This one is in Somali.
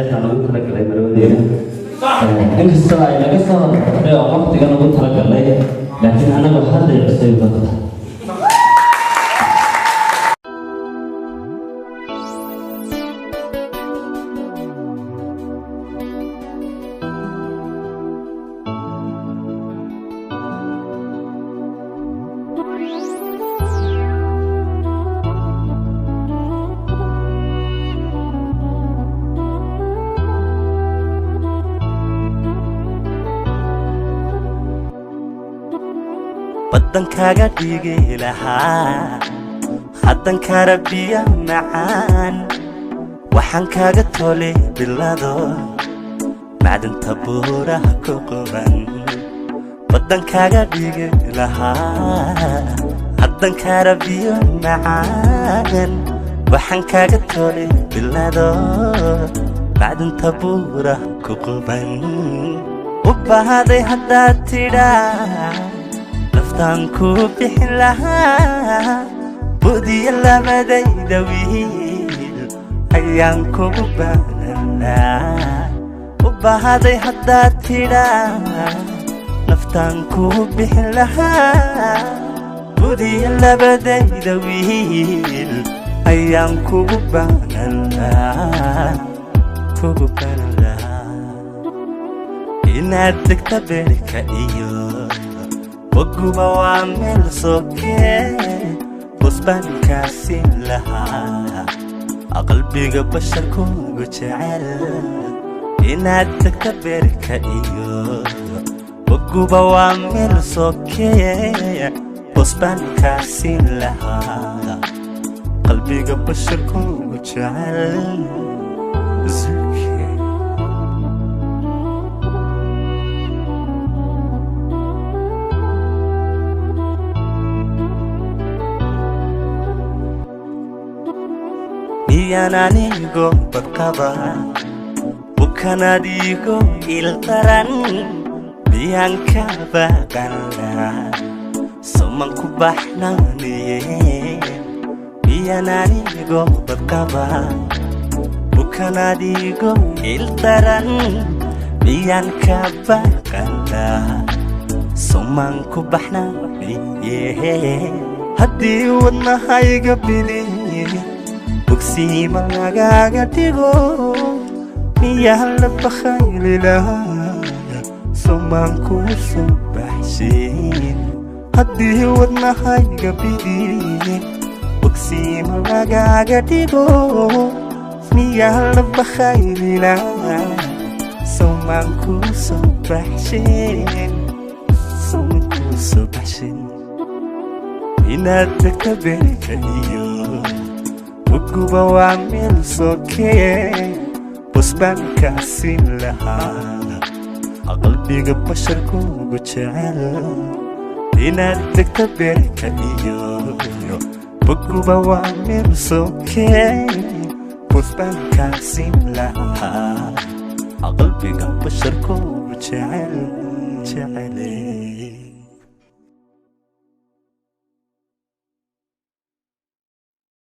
أنا قلت لك لا مرودينا إنك السواء إنك السواء لا وقت أنا قلت لك لا لكن أنا بحضر أسوي بقى waddankaaga dhigi lahaa haddanka rabbiya macaan waxaan kaaga tolay bilado macdanta buuraha ku qoran waddankaaga dhigi lahaa haddanka rabbiya macaan waxaan kaaga tolay bilado macdanta buuraha ku qoran u baahday haddaad tidhaa naftaanku bixin lahaa budiya labadayda wiil ayaan kugu baahnaa u baahday haddaad tidhaa naftaanku bixin lahaa budiya labadayda wiil ayaan kugu baahnaa inaad degta beerka iyo وقوبة وعمل سوكي وصبانك سين لها قلبي قبشر كون قتعال إنها تكبر كأيو وقوبة وعمل سوكي وصبانك سين لها قلبي قبشر كون قتعال زوكي Yananigo berkaba bukan adigo iltaran yang kabakanlah semangku bahnani yananigo berkaba bukan adigo iltaran yang kabakanlah semangku bahnani hati warna hai gabili بكسي مغاغا تيغو مياه لبخيل لها سمانكو سبحشين هدي ودنا هاي قبيدي بكسي مغاغا تيغو مياه لبخيل لها سمانكو سبحشين سمانكو سبحشين إنا تكبر كيو وقوبة وعمل سوكي وصبان كاسين لها قلبي قبشر كون قتعال إنا تكبر كأيو وقوبة وعمل سوكي وصبان كاسين لها قلبي قبشر كون قتعال